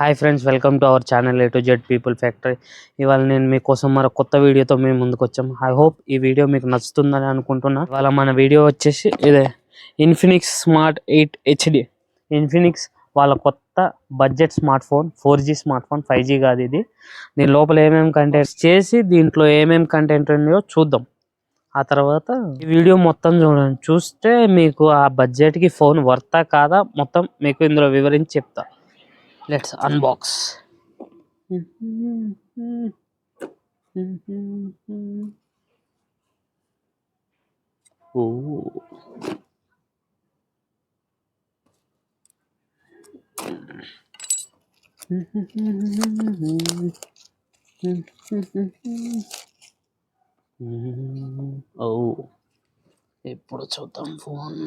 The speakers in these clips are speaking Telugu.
Hi friends, welcome to our channel A to Z people factory. ఇవాళ నేను మీకోసం మరో కొత్త వీడియోతో మేము ముందుకు వచ్చాము. ఐ హోప్ ఈ వీడియో మీకు నచ్చుతుందని అనుకుంటున్నా. ఇవాళ మన వీడియో వచ్చేసి ఇదే ఇన్ఫినిక్స్ స్మార్ట్ 8 HD. ఇన్ఫినిక్స్ వాళ్ళ కొత్త budget smart phone, 4G smart phone, 5G కాదు ఇది. దీని లోపల ఏమేమి కంటెంట్ చేసి దీంట్లో ఏమేమి కంటెంట్ ఉన్నాయో చూద్దాం. ఆ తర్వాత ఈ వీడియో మొత్తం చూడండి. చూస్తే మీకు ఆ బడ్జెట్కి ఫోన్ వర్తా కాదా మొత్తం మీకు ఇందులో వివరించి చెప్తా. Let's unbox. Oh. Oh. ఇప్పుడు చూద్దాం ఫోన్.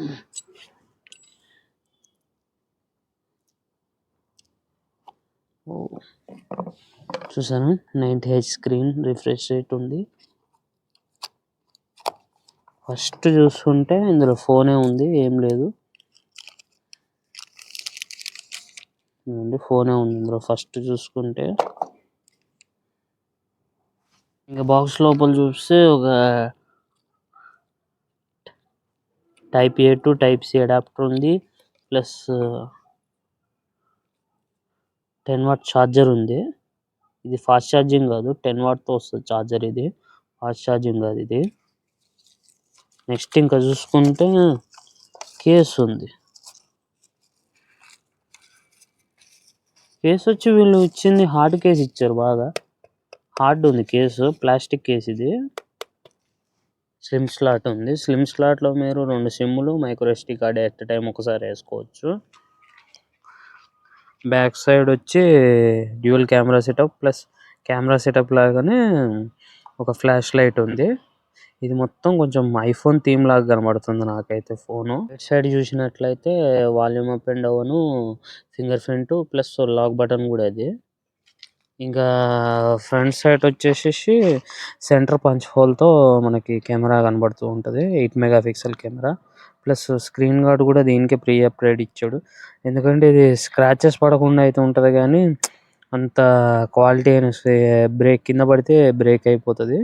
చూసాను 90Hz స్క్రీన్, రిఫ్రెష్ రేట్ ఉంది. ఫస్ట్ చూసుకుంటే ఇందులో ఫోనే ఉంది, ఏం లేదు. ఫోనే ఉంది ఇందులో ఫస్ట్ చూసుకుంటే. ఇంకా బాక్స్ లోపల చూస్తే ఒక type A to type C adapter ఉంది, ప్లస్ 10W ఛార్జర్ ఉంది. ఇది ఫాస్ట్ ఛార్జింగ్ కాదు, 10W వస్తుంది ఛార్జర్. ఇది ఫాస్ట్ ఛార్జింగ్ కాదు ఇది. నెక్స్ట్ ఇంకా చూసుకుంటే కేస్ ఉంది. కేసు వచ్చి వీళ్ళు ఇచ్చింది హార్డ్ కేసు ఇచ్చారు, బాగా హార్డ్ ఉంది కేసు. ప్లాస్టిక్ కేసు ఇది. స్లిమ్ స్లాట్ ఉంది. స్లిమ్ స్లాట్లో మీరు 2 సిమ్లు, micro SD card at time ఒకసారి వేసుకోవచ్చు. బ్యాక్ సైడ్ వచ్చి dual camera setup, plus camera setup లాగానే ఒక ఫ్లాష్ లైట్ ఉంది. ఇది మొత్తం కొంచెం ఐఫోన్ థీమ్ లాగా కనబడుతుంది నాకైతే ఫోను. రైట్ సైడ్ చూసినట్లయితే volume up and down, finger print, plus lock button కూడా అది. ఇంకా ఫ్రంట్ సైడ్ వచ్చేసి సెంటర్ పంచ్ హోల్తో మనకి కెమెరా కనబడుతూ ఉంటుంది. 8 MP camera, plus screen guard కూడా దీనికే ప్రీ అప్గ్రేడ్ ఇచ్చాడు. ఎందుకంటే ఇది స్క్రాచెస్ పడకుండా అయితే ఉంటుంది, కానీ అంత క్వాలిటీ అయిన బ్రేక్ కింద పడితే బ్రేక్ అయిపోతుంది.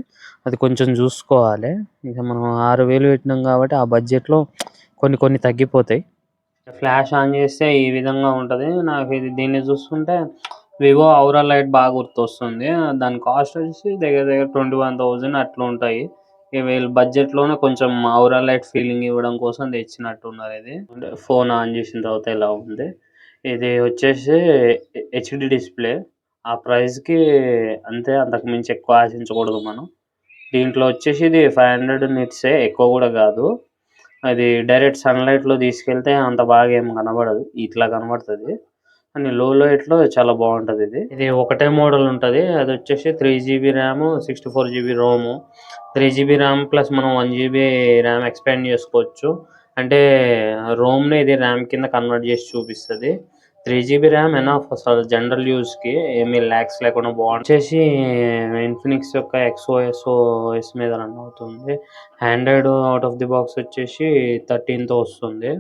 అది కొంచెం చూసుకోవాలి. ఇక మనం 6000 పెట్టినాం కాబట్టి ఆ బడ్జెట్లో కొన్ని తగ్గిపోతాయి. ఫ్లాష్ ఆన్ చేస్తే ఈ విధంగా ఉంటుంది. నాకు ఇది దీన్ని చూస్తుంటే వివో ఔరా లైట్ బాగా గుర్తొస్తుంది. దాని కాస్ట్ వచ్చి దగ్గర 21,000 అట్లా ఉంటాయి. వీళ్ళు బడ్జెట్లోనే కొంచెం ఔరా లైట్ ఫీలింగ్ ఇవ్వడం కోసం తెచ్చినట్టున్నారు. ఇది ఫోన్ ఆన్ చేసిన తర్వాత ఇలా ఉంది. ఇది వచ్చేసి HD డిస్ప్లే. ఆ ప్రైస్కి అంతే, అంతకు మించి ఎక్కువ ఆశించకూడదు మనం. దీంట్లో వచ్చేసి ఇది 500 నిట్సే, ఎక్కువ కూడా కాదు. అది డైరెక్ట్ సన్లైట్లో తీసుకెళ్తే అంత బాగా ఏం కనబడదు, ఇట్లా కనబడుతుంది. అని లో లైట్లో చాలా బాగుంటుంది. ఇది ఒకటే మోడల్ ఉంటుంది. అది వచ్చేసి 3GB RAM, 64GB Rome. 3GB RAM plus మనం 1GB ర్యామ్ ఎక్స్పాండ్ చేసుకోవచ్చు. అంటే రోమ్ని ఇది ర్యామ్ కింద కన్వర్ట్ చేసి చూపిస్తుంది. 3GB ర్యామ్ ఎనఫ్ అసలు జనరల్ యూస్కి, ఏమీ ల్యాక్స్ లేకుండా బాగుంటుంది. వచ్చేసి ఇన్ఫినిక్స్ యొక్క XOS మీద రన్ అవుతుంది. Android out of the box వచ్చేసి 13తో వస్తుంది.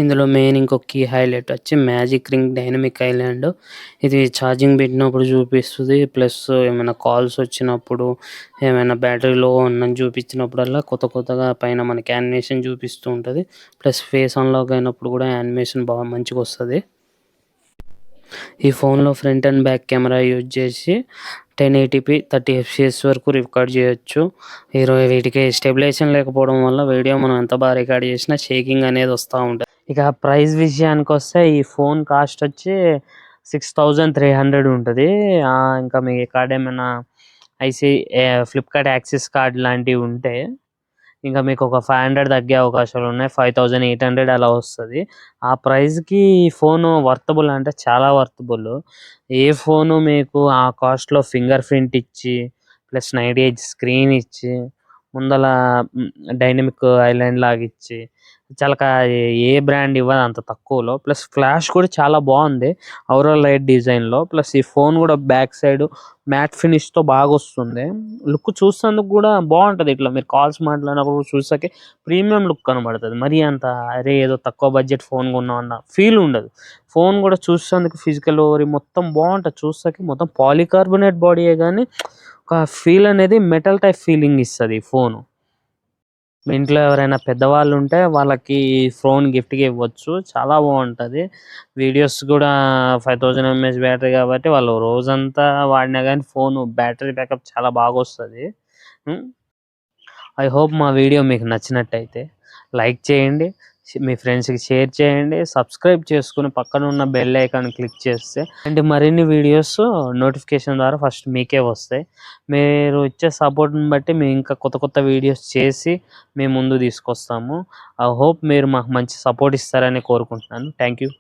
ఇందులో మెయిన్ ఇంకొక కీ హైలైట్ వచ్చి మ్యాజిక్ రింగ్ డైనమిక్ ఐలాండ్. ఇది ఛార్జింగ్ పెట్టినప్పుడు చూపిస్తుంది, ప్లస్ ఏమైనా కాల్స్ వచ్చినప్పుడు, ఏమైనా బ్యాటరీ లో ఉందని చూపించినప్పుడల్లా కొత్తగా పైన మనకి యానిమేషన్ చూపిస్తూ ఉంటుంది. ప్లస్ ఫేస్ అన్లాక్ అయినప్పుడు కూడా యానిమేషన్ బాగా మంచిగా వస్తుంది. ఈ ఫోన్లో front and back camera use చేసి 1080p 30fps వరకు రికార్డ్ చేయొచ్చు. వీటికి స్టెబిలైజేషన్ లేకపోవడం వల్ల వీడియో మనం ఎంత బాగా రికార్డ్ చేసినా షేకింగ్ అనేది వస్తూ ఉంటుంది. ఇక ప్రైస్ విషయానికి వస్తే ఈ ఫోన్ కాస్ట్ వచ్చి 6300 ఉంటుంది. ఇంకా మీ కార్డ్ ఏమైనా ఫ్లిప్కార్ట్ యాక్సిస్ కార్డ్ లాంటివి ఉంటే ఇంకా మీకు ఒక 500 తగ్గే అవకాశాలు ఉన్నాయి. 5800 అలా వస్తుంది. ఆ ప్రైస్కి ఈ ఫోను వర్తబుల్ అంటే చాలా వర్తబుల్. ఏ ఫోను మీకు ఆ కాస్ట్లో ఫింగర్ ప్రింట్ ఇచ్చి, ప్లస్ 90Hz స్క్రీన్ ఇచ్చి, ముందల డైనమిక్ ఐలాండ్ లాగా ఇచ్చి చాలా ఏ బ్రాండ్ ఇవ్వదు అంత తక్కువలో. ప్లస్ ఫ్లాష్ కూడా చాలా బాగుంది ఓవరాల్ లైట్ డిజైన్లో. ప్లస్ ఈ ఫోన్ కూడా బ్యాక్ సైడ్ మ్యాట్ ఫినిష్తో బాగా వస్తుంది. లుక్ చూసేందుకు కూడా బాగుంటుంది. ఇట్లా మీరు కాల్స్ మాట్లాడినప్పుడు చూసాకే ప్రీమియం లుక్ కనబడుతుంది. మరీ అంత అరే ఏదో తక్కువ బడ్జెట్ ఫోన్ కొన్నాం అన్న ఫీల్ ఉండదు. ఫోన్ కూడా చూసేందుకు ఫిజికల్ మొత్తం బాగుంటుంది. చూసాకే మొత్తం పాలికార్బోనేట్ బాడీయే కానీ ఒక ఫీల్ అనేది మెటల్ టైప్ ఫీలింగ్ ఇస్తుంది ఈ ఫోను. మీ ఇంట్లో ఎవరైనా పెద్దవాళ్ళు ఉంటే వాళ్ళకి ఫోన్ గిఫ్ట్‌గా ఇవ్వచ్చు. చాలా బాగుంటుంది. వీడియోస్ కూడా 5000 ఎంఏహెచ్ బ్యాటరీ కాబట్టి వాళ్ళు రోజంతా వాడినా కానీ ఫోను బ్యాటరీ బ్యాకప్ చాలా బాగా వస్తుంది. ఐ హోప్ మా వీడియో మీకు నచ్చినట్టయితే లైక్ చేయండి, మీ ఫ్రెండ్స్కి షేర్ చేయండి, సబ్స్క్రైబ్ చేసుకుని పక్కన ఉన్న బెల్ ఐకాన్ క్లిక్ చేస్తే అంటే మరిన్ని వీడియోస్ నోటిఫికేషన్ ద్వారా ఫస్ట్ మీకే వస్తాయి. మీరు ఇచ్చే సపోర్ట్ని బట్టి మేము ఇంకా కొత్త కొత్త వీడియోస్ చేసి మేము ముందు తీసుకొస్తాము. ఐ హోప్ మీరు మాకు మంచి సపోర్ట్ ఇస్తారని కోరుకుంటున్నాను. Thank you.